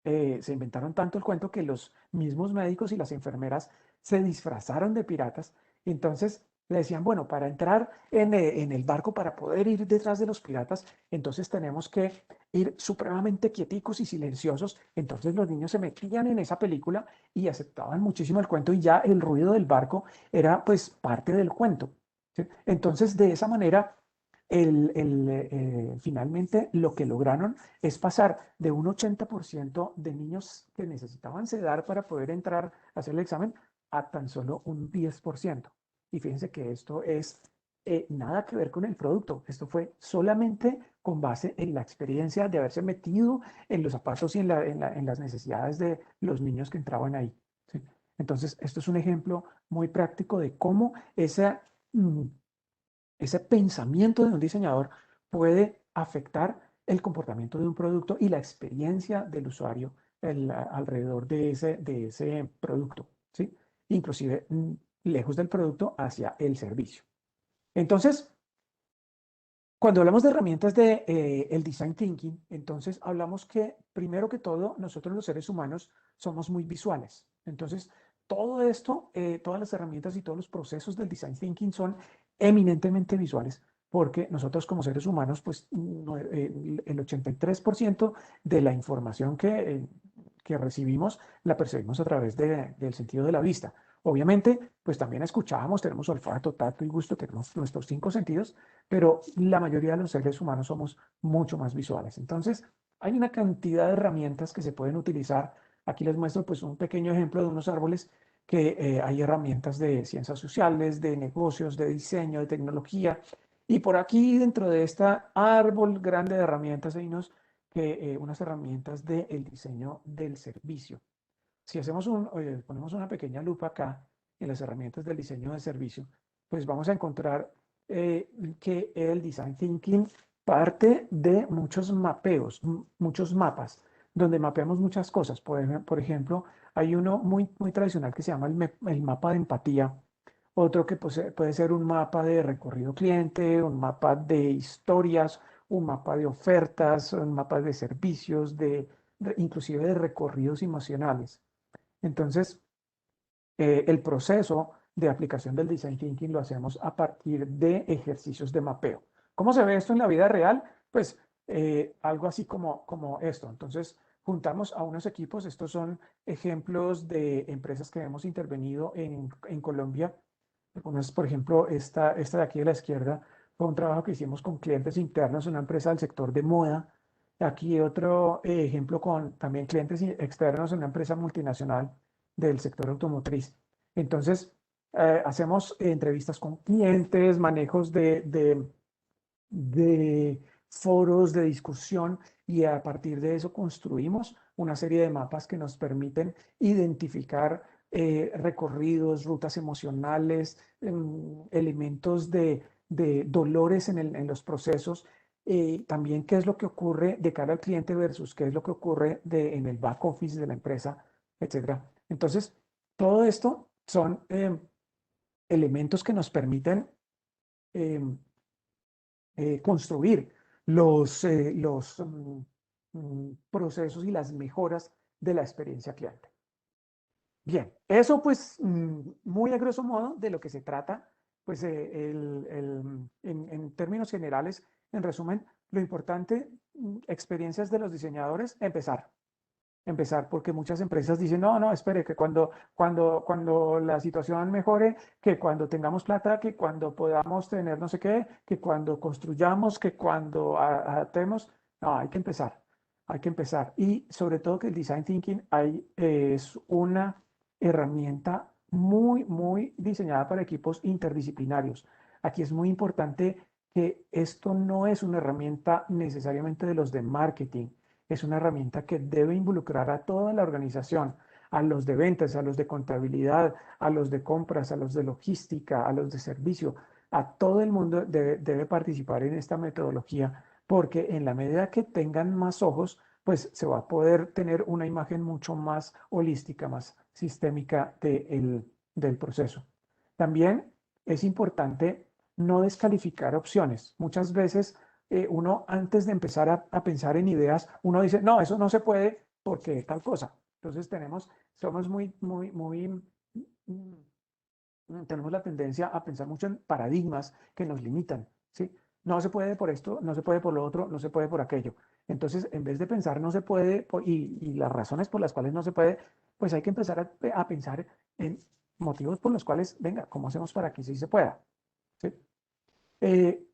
se inventaron tanto el cuento que los mismos médicos y las enfermeras se disfrazaron de piratas. Entonces Le decían, bueno, para entrar en el barco, para poder ir detrás de los piratas, entonces tenemos que ir supremamente quieticos y silenciosos. Entonces los niños se metían en esa película y aceptaban muchísimo el cuento y ya el ruido del barco era pues parte del cuento. ¿Sí? Entonces de esa manera, finalmente lo que lograron es pasar de un 80% de niños que necesitaban sedar para poder entrar a hacer el examen a tan solo un 10%. Y fíjense que esto es nada que ver con el producto. Esto fue solamente con base en la experiencia de haberse metido en los zapatos y en las necesidades de los niños que entraban ahí. ¿Sí? Entonces, esto es un ejemplo muy práctico de cómo ese pensamiento de un diseñador puede afectar el comportamiento de un producto y la experiencia del usuario alrededor de ese producto, ¿sí? Inclusive lejos del producto hacia el servicio. Entonces, cuando hablamos de herramientas de el design thinking, entonces hablamos que primero que todo nosotros los seres humanos somos muy visuales. Entonces, todo esto, todas las herramientas y todos los procesos del design thinking son eminentemente visuales, porque nosotros como seres humanos, pues el 83% de la información que recibimos la percibimos a través del sentido de la vista. Obviamente, pues también escuchamos, tenemos olfato, tacto y gusto, tenemos nuestros 5 sentidos, pero la mayoría de los seres humanos somos mucho más visuales. Entonces, hay una cantidad de herramientas que se pueden utilizar. Aquí les muestro pues un pequeño ejemplo de unos árboles que hay herramientas de ciencias sociales, de negocios, de diseño, de tecnología. Y por aquí dentro de este árbol grande de herramientas hay unas herramientas del diseño del servicio. Si ponemos una pequeña lupa acá en las herramientas del diseño de servicio, pues vamos a encontrar que el design thinking parte de muchos mapeos, muchos mapas, donde mapeamos muchas cosas. Por ejemplo, hay uno muy tradicional que se llama el mapa de empatía, otro que puede ser un mapa de recorrido cliente, un mapa de historias, un mapa de ofertas, un mapa de servicios, inclusive de recorridos emocionales. Entonces, el proceso de aplicación del design thinking lo hacemos a partir de ejercicios de mapeo. ¿Cómo se ve esto en la vida real? Pues algo así como esto. Entonces, juntamos a unos equipos. Estos son ejemplos de empresas que hemos intervenido en Colombia. Por ejemplo, esta de aquí de la izquierda fue un trabajo que hicimos con clientes internos, una empresa del sector de moda. Aquí otro ejemplo con también clientes externos, una empresa multinacional del sector automotriz. Entonces, hacemos entrevistas con clientes, manejos de foros de discusión y a partir de eso construimos una serie de mapas que nos permiten identificar recorridos, rutas emocionales, elementos de dolores en los procesos. También qué es lo que ocurre de cara al cliente versus qué es lo que ocurre en el back office de la empresa, etcétera. Entonces, todo esto son elementos que nos permiten em, construir los procesos y las mejoras de la experiencia cliente. Bien, eso pues muy a grosso modo de lo que se trata, pues en términos generales, en resumen, lo importante, experiencias de los diseñadores, empezar, porque muchas empresas dicen, no, espere, que cuando la situación mejore, que cuando tengamos plata, que cuando podamos tener no sé qué, que cuando construyamos, que cuando adaptemos, no, hay que empezar. Y sobre todo que el design thinking es una herramienta muy diseñada para equipos interdisciplinarios. Aquí es muy importante que esto no es una herramienta necesariamente de los de marketing, es una herramienta que debe involucrar a toda la organización, a los de ventas, a los de contabilidad, a los de compras, a los de logística, a los de servicio, a todo el mundo debe participar en esta metodología, porque en la medida que tengan más ojos, pues se va a poder tener una imagen mucho más holística, más sistémica del proceso. También es importante no descalificar opciones. Muchas veces uno antes de empezar a pensar en ideas, uno dice, no, eso no se puede porque tal cosa. Entonces somos muy tenemos la tendencia a pensar mucho en paradigmas que nos limitan, ¿sí? No se puede por esto, no se puede por lo otro, no se puede por aquello. Entonces, en vez de pensar no se puede y las razones por las cuales no se puede, pues hay que empezar a pensar en motivos por los cuales, venga, ¿cómo hacemos para que sí se pueda? ¿Sí? Eh,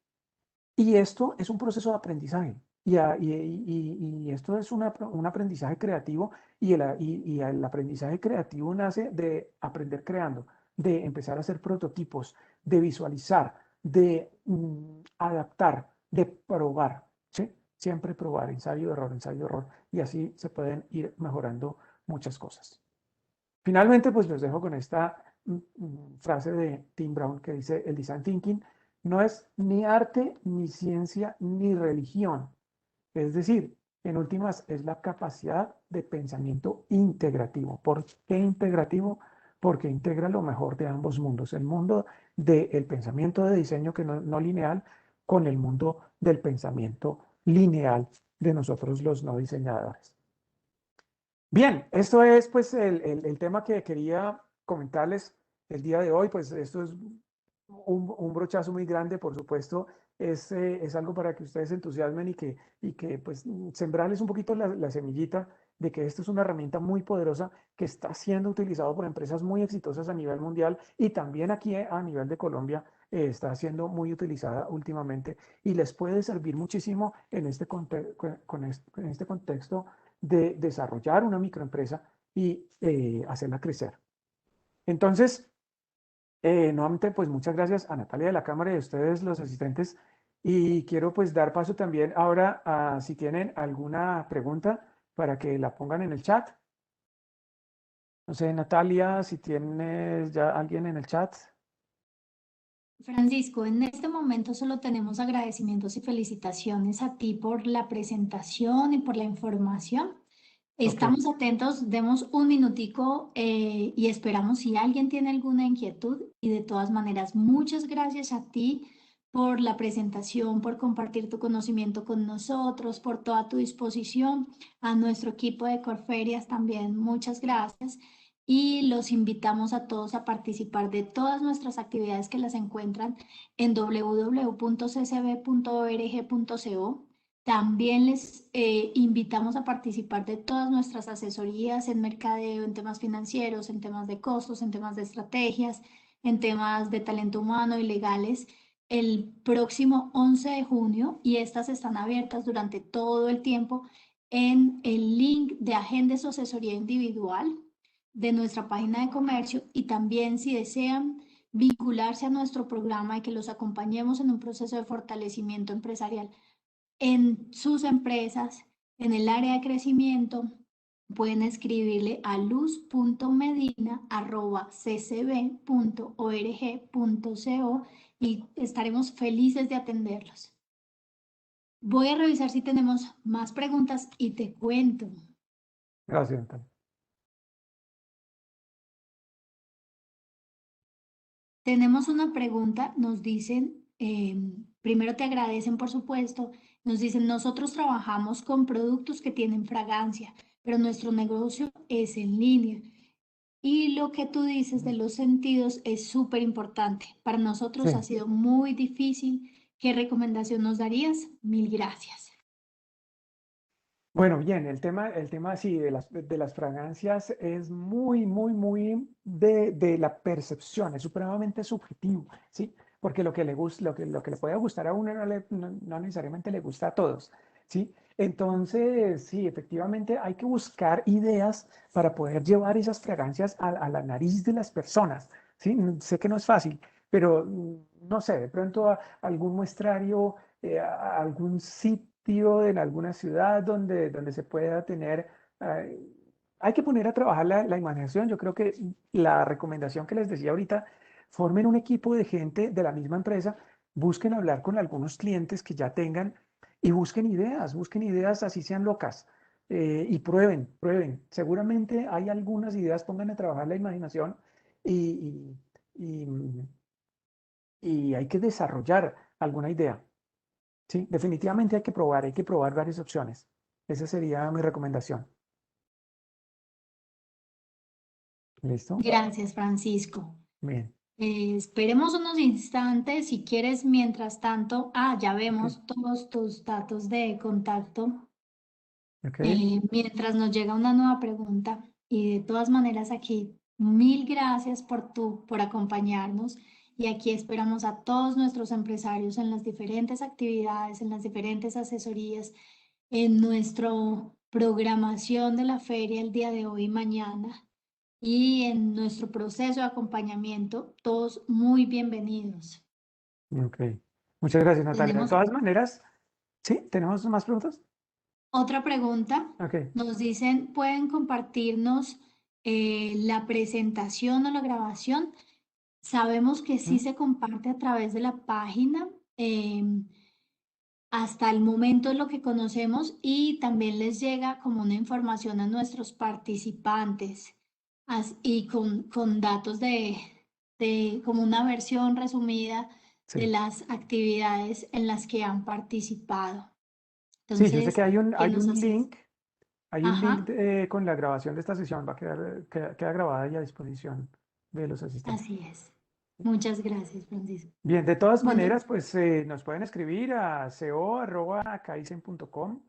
y esto es un proceso de aprendizaje. Y esto es un aprendizaje creativo y el aprendizaje creativo nace de aprender creando, de empezar a hacer prototipos, de visualizar, de adaptar, de probar, ¿sí? Siempre probar, ensayo, error, y así se pueden ir mejorando muchas cosas. Finalmente, pues los dejo con esta frase de Tim Brown que dice, el design thinking no es ni arte, ni ciencia, ni religión. Es decir, en últimas, es la capacidad de pensamiento integrativo. ¿Por qué integrativo? Porque integra lo mejor de ambos mundos, el mundo del pensamiento de diseño que no lineal con el mundo del pensamiento lineal de nosotros los no diseñadores. Bien, esto es pues el tema que quería comentarles el día de hoy, pues esto es un brochazo muy grande, por supuesto, es algo para que ustedes se entusiasmen y que pues sembrarles un poquito la semillita de que esto es una herramienta muy poderosa que está siendo utilizado por empresas muy exitosas a nivel mundial y también aquí a nivel de Colombia está siendo muy utilizada últimamente y les puede servir muchísimo en este contexto de desarrollar una microempresa y hacerla crecer. Entonces, nuevamente, pues muchas gracias a Natalia de la Cámara y a ustedes, los asistentes. Y quiero pues dar paso también ahora a si tienen alguna pregunta para que la pongan en el chat. No sé, Natalia, si tienes ya alguien en el chat.
Francisco, en este momento solo tenemos agradecimientos y felicitaciones a ti por la presentación y por la información.
Ok.
Estamos atentos, demos un minutico y esperamos si alguien tiene alguna inquietud. Y de todas maneras, muchas gracias a ti por la presentación, por compartir tu conocimiento con nosotros, por toda tu disposición. A nuestro equipo de Corferias también, muchas gracias. Y los invitamos a todos a participar de todas nuestras actividades que las encuentran en www.ccb.org.co. También les invitamos a participar de todas nuestras asesorías en mercadeo, en temas financieros, en temas de costos, en temas de estrategias, en temas de talento humano y legales el próximo 11 de junio y estas están abiertas durante todo el tiempo en el link de agendas o asesoría individual de nuestra página de comercio y también si desean vincularse a nuestro programa y que los acompañemos en un proceso de fortalecimiento empresarial en sus empresas, en el área de crecimiento, pueden escribirle a luz.medina@ccb.org.co y estaremos felices de atenderlos. Voy a revisar si tenemos más preguntas y te cuento.
Gracias, Natalia.
Tenemos una pregunta, nos dicen, primero te agradecen por supuesto, nos dicen, nosotros trabajamos con productos que tienen fragancia, pero nuestro negocio es en línea. Y lo que tú dices de los sentidos es súper importante. Para nosotros ha
Sí.
sido muy difícil. ¿Qué recomendación nos darías? Mil gracias.
Bueno, bien, el tema sí de las fragancias es muy de la percepción, es supremamente subjetivo, ¿sí? Porque lo que le gusta, lo que le puede gustar a uno no necesariamente le gusta a todos, ¿sí? Entonces, sí, efectivamente hay que buscar ideas para poder llevar esas fragancias a la nariz de las personas, ¿sí? Sé que no es fácil, pero no sé, de pronto algún muestrario, algún sitio en alguna ciudad donde se pueda tener, hay que poner a trabajar la imaginación. Yo creo que la recomendación que les decía ahorita, formen un equipo de gente de la misma empresa, busquen hablar con algunos clientes que ya tengan y busquen ideas así sean locas. Y prueben. Seguramente hay algunas ideas, pongan a trabajar la imaginación y, y, y y hay que desarrollar alguna idea. Sí, definitivamente hay que probar varias opciones. Esa sería mi recomendación. ¿Listo?
Gracias, Francisco.
Bien.
Esperemos unos instantes, si quieres, mientras tanto, ya
Ok,
vemos todos tus datos de contacto.
ok,
Mientras nos llega una nueva pregunta, y de todas maneras aquí, mil gracias por acompañarnos, y aquí esperamos a todos nuestros empresarios en las diferentes actividades, en las diferentes asesorías, en nuestra programación de la feria el día de hoy y mañana, y en nuestro proceso de acompañamiento, todos muy bienvenidos.
ok. Muchas gracias, Natalia. De
Tenemos
todas maneras, sí, ¿tenemos más preguntas?
otra pregunta.
Ok.
Nos dicen, ¿pueden compartirnos la presentación o la grabación? Sabemos que sí
¿Mm?
se comparte a través de la página. Hasta el momento es lo que conocemos y también les llega como una información a nuestros participantes y con datos de como una versión resumida de
Sí.
las actividades en las que han participado.
Sí, yo sé que
Entonces, ¿qué
hay
nos
un
haces?
link. Hay un link
Ajá,
con la grabación de esta sesión, va a queda grabada y a disposición de los asistentes.
así es. Muchas gracias, Francisco.
Bien, de todas
Bueno,
maneras, pues nos pueden escribir a co@kaizen.com.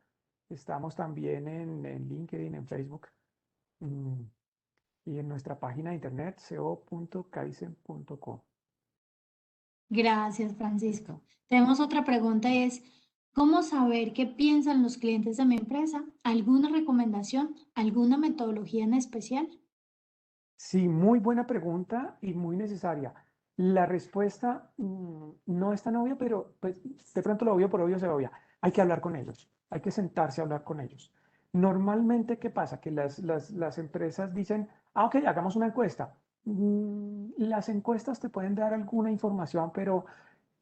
Estamos también en LinkedIn, en Facebook, mm, y en nuestra página de internet co.kaizen.com.
gracias, Francisco. Tenemos otra pregunta, es, ¿cómo saber qué piensan los clientes de mi empresa? ¿Alguna recomendación? ¿Alguna metodología en especial?
Sí, muy buena pregunta y muy necesaria. La respuesta no es tan obvia, pero pues, de pronto lo obvio por obvio se obvia. Hay que hablar con ellos, hay que sentarse a hablar con ellos. Normalmente, ¿qué pasa? Que las empresas dicen, ok, hagamos una encuesta. Las encuestas te pueden dar alguna información, pero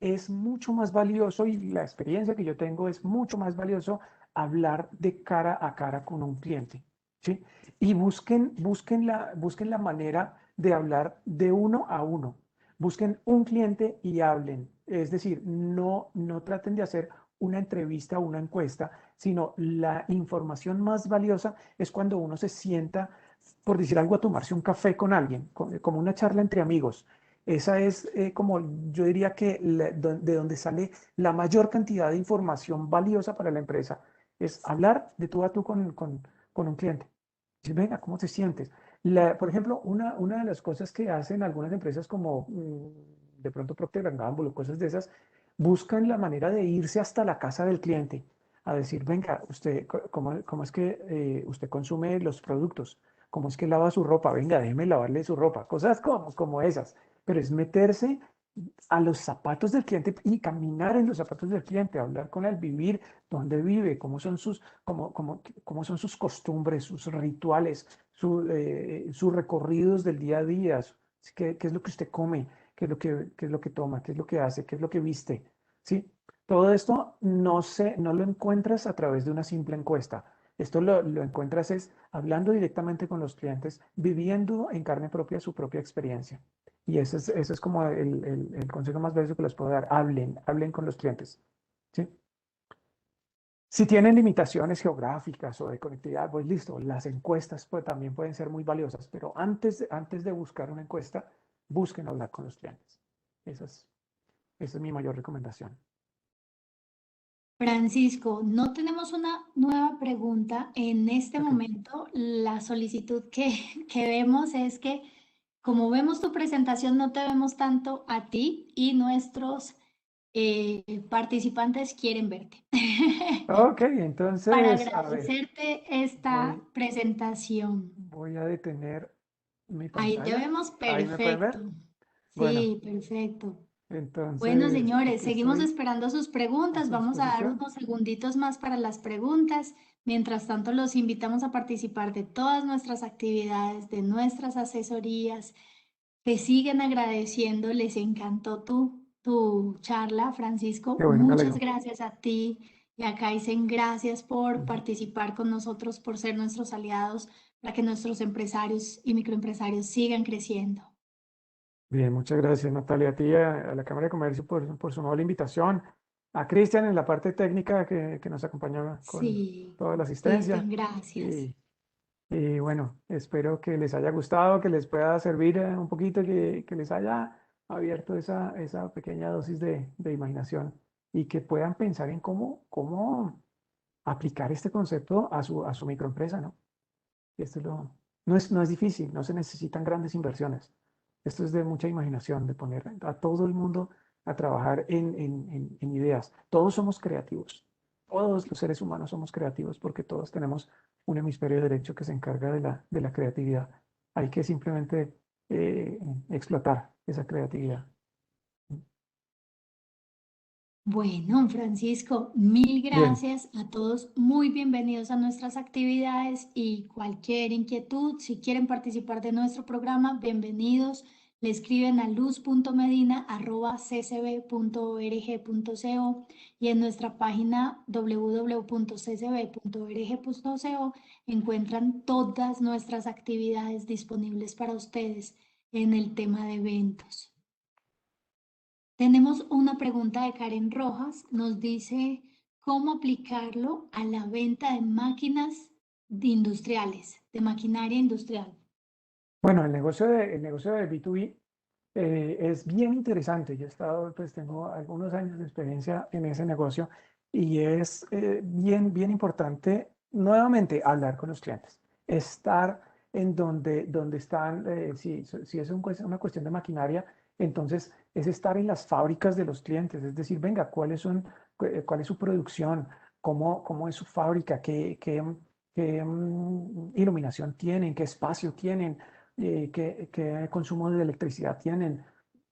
es mucho más valioso y la experiencia que yo tengo es mucho más valioso hablar de cara a cara con un cliente. ¿Sí? Y busquen la manera de hablar de uno a uno. Busquen un cliente y hablen. Es decir, no traten de hacer una entrevista o una encuesta, sino la información más valiosa es cuando uno se sienta, por decir algo, a tomarse un café con alguien, como una charla entre amigos. Esa es como yo diría que de donde sale la mayor cantidad de información valiosa para la empresa, es hablar de tú a tú con un cliente. Dices, venga, ¿cómo te sientes? Por ejemplo, una de las cosas que hacen algunas empresas como de pronto Procter & Gamble o cosas de esas, buscan la manera de irse hasta la casa del cliente a decir, venga, usted, ¿cómo es que usted consume los productos? ¿Cómo es que lava su ropa? Venga, déjeme lavarle su ropa. Cosas como esas. Pero es meterse a los zapatos del cliente y caminar en los zapatos del cliente, hablar con él, vivir dónde vive, cómo son sus costumbres, sus rituales, sus recorridos del día a día, qué es lo que usted come, qué es lo que toma, qué es lo que hace, qué es lo que viste. ¿Sí? Todo esto no lo encuentras a través de una simple encuesta. Esto lo encuentras es hablando directamente con los clientes, viviendo en carne propia su propia experiencia. Y ese es como el consejo más valioso que les puedo dar. Hablen con los clientes. ¿Sí? Si tienen limitaciones geográficas o de conectividad, pues listo, las encuestas pues, también pueden ser muy valiosas, pero antes de buscar una encuesta, busquen hablar con los clientes. Esa es mi mayor recomendación.
Francisco, no tenemos una nueva pregunta en este
Ok.
momento. La solicitud que vemos es que, como vemos tu presentación, no te vemos tanto a ti y nuestros participantes quieren verte.
Ok,
Para
entonces, a ver,
agradecerte esta
voy,
presentación.
voy a detener mi
Ahí te
pantalla.
vemos
Ahí me pueden
perfecto.
ver. Bueno,
Sí, perfecto. Bueno,
entonces,
señores,
aquí
seguimos
estoy
esperando sus
a
preguntas.
su
Vamos a dar
disposición.
unos segunditos más para las preguntas. Mientras tanto, los invitamos a participar de todas nuestras actividades, de nuestras asesorías. Te siguen agradeciendo. Les encantó tu charla,
Qué
Francisco.
bueno, me
Muchas
alegro.
gracias a ti y a Kaizen. Gracias por
Ujú.
participar con nosotros, por ser nuestros aliados, para que nuestros empresarios y microempresarios sigan creciendo.
Bien, muchas gracias Natalia, a ti, a la Cámara de Comercio por su amable invitación, a Cristian en la parte técnica que nos acompañó con
Sí,
toda la asistencia
Cristian, gracias.
y, y bueno, espero que les haya gustado, que les pueda servir un poquito, que les haya abierto esa pequeña dosis de imaginación y que puedan pensar en cómo aplicar este concepto a su microempresa, ¿no? Esto es no es difícil, no se necesitan grandes inversiones. Esto es de mucha imaginación, de poner a todo el mundo a trabajar en ideas. Todos somos creativos. Todos los seres humanos somos creativos porque todos tenemos un hemisferio derecho que se encarga de la creatividad. Hay que simplemente eh, explotar esa creatividad.
Bueno, Francisco, mil
Bien,
gracias a todos. Muy bienvenidos a nuestras actividades y cualquier inquietud, si quieren participar de nuestro programa, bienvenidos. Le escriben a luz.medina@ccb.org.co y en nuestra página www.ccb.org.co encuentran todas nuestras actividades disponibles para ustedes en el tema de eventos. Tenemos una pregunta de Karen Rojas. Nos dice, ¿cómo aplicarlo a la venta de máquinas industriales, de maquinaria industrial?
bueno, el negocio de B2B es bien interesante. Yo he estado, pues tengo algunos años de experiencia en ese negocio y es bien importante nuevamente hablar con los clientes, estar en donde están, si es una cuestión de maquinaria, entonces es estar en las fábricas de los clientes, es decir, venga, cuál es su producción, cómo es su fábrica, qué iluminación tienen, qué espacio tienen, qué consumo de electricidad tienen,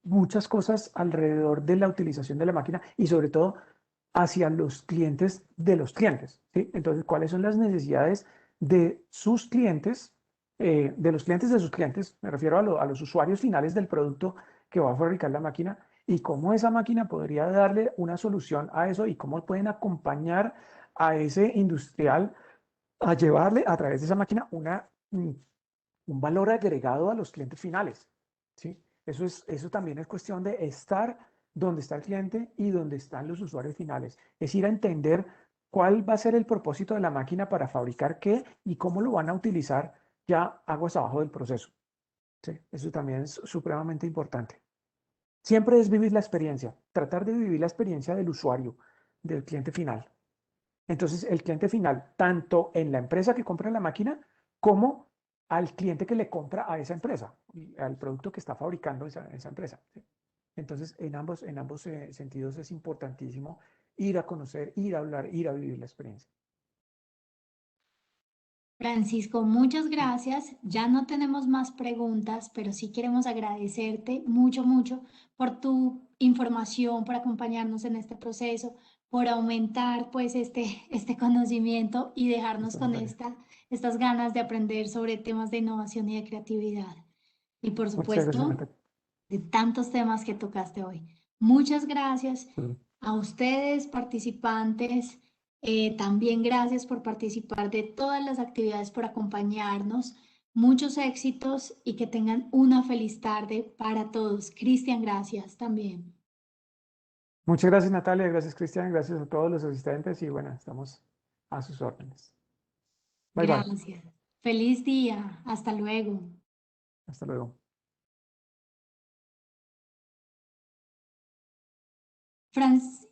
muchas cosas alrededor de la utilización de la máquina y sobre todo hacia los clientes de los clientes, ¿sí? Entonces, ¿cuáles son las necesidades de sus clientes, de los clientes de sus clientes? Me refiero a los usuarios finales del producto que va a fabricar la máquina y cómo esa máquina podría darle una solución a eso y cómo pueden acompañar a ese industrial a llevarle a través de esa máquina un valor agregado a los clientes finales, ¿sí? Eso también es cuestión de estar donde está el cliente y donde están los usuarios finales. Es ir a entender cuál va a ser el propósito de la máquina para fabricar qué y cómo lo van a utilizar ya aguas abajo del proceso, ¿sí? Eso también es supremamente importante. Siempre es vivir la experiencia, tratar de vivir la experiencia del usuario, del cliente final. Entonces, el cliente final, tanto en la empresa que compra la máquina, como al cliente que le compra a esa empresa, al producto que está fabricando esa empresa, ¿sí? Entonces, en ambos sentidos es importantísimo ir a conocer, ir a hablar, ir a vivir la experiencia.
Francisco, muchas gracias. Ya no tenemos más preguntas, pero sí queremos agradecerte mucho por tu información, por acompañarnos en este proceso, por aumentar pues este conocimiento y dejarnos
Listo,
con
Natalia.
estas ganas de aprender sobre temas de innovación y de creatividad. Y por
Muchas gracias,
supuesto,
Natalia.
de tantos temas que tocaste hoy. Muchas gracias
Sí.
a ustedes, participantes. También gracias por participar de todas las actividades, por acompañarnos. Muchos éxitos y que tengan una feliz tarde para todos. Cristian, gracias también.
Muchas gracias, Natalia. Gracias, Cristian. Gracias a todos los asistentes y bueno, estamos a sus órdenes. Bye, bye.
Gracias. Feliz día. Hasta luego.
Hasta luego.
Francis.